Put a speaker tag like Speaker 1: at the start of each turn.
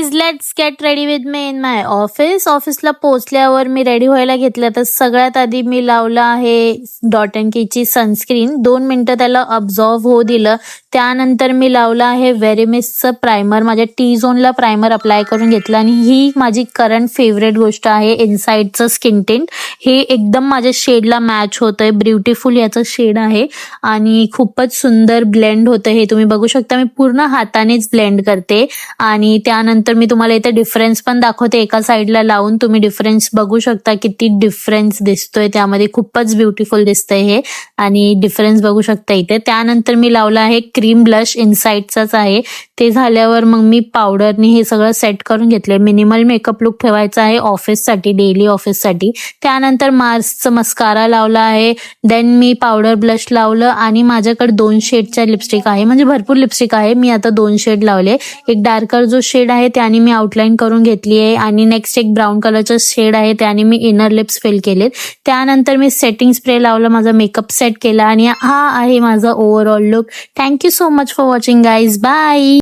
Speaker 1: Guys, let's get ready with me in my ऑफिसला पोहोचल्यावर मी ready व्हायला घेतलं तर सगळ्यात आधी मी लावलं आहे डॉट अँड कीची सनस्क्रीन. 2 मिनिटं त्याला अब्झॉर्व होऊ दिलं. त्यानंतर मी लावलं आहे व्हेरिमिसचं प्रायमर. माझ्या टी झोनला प्रायमर अप्लाय करून घेतलं आणि ही माझी करंट फेवरेट गोष्ट आहे, इनसाइडचं स्किन टिंट. हे एकदम माझ्या शेडला मॅच होतंय. ब्युटिफुल याचं शेड आहे आणि खूपच सुंदर ब्लेंड होतं. हे तुम्ही बघू शकता, मी पूर्ण हातानेच ब्लेंड करते. आणि त्यानंतर मी तुम्हाला इथे डिफरन्स पण दाखवते. एका साईडला लावून तुम्ही डिफरन्स बघू शकता, किती डिफरन्स दिसतोय त्यामध्ये. खूपच ब्युटिफुल दिसतंय हे आणि डिफरन्स बघू शकता इथे. त्यानंतर मी लावला आहे क्रीम ब्लश, इनसाइडचाच आहे. ते झाल्यावर मग मी पावडरनी हे सगळं सेट करून घेतले. मिनिमल मेकअप लुक ठेवायचा आहे ऑफिससाठी, डेली ऑफिससाठी. त्यानंतर मार्सचं मस्कारा लावला आहे. देन मी पावडर ब्लश लावलं आणि माझ्याकडे 2 शेडच्या लिपस्टिक आहे, म्हणजे भरपूर लिपस्टिक आहे. मी आता 2 शेड लावले. एक डार्कर जो शेड आहे त्याने मी आउटलाईन करून घेतली आहे आणि नेक्स्ट एक ब्राऊन कलरचं शेड आहे त्याने मी इनर लिप्स फिल केलेत. त्यानंतर मी सेटिंग स्प्रे लावलं, माझा मेकअप सेट केला आणि हा आहे माझा overall look. Thank you so much for watching guys. Bye.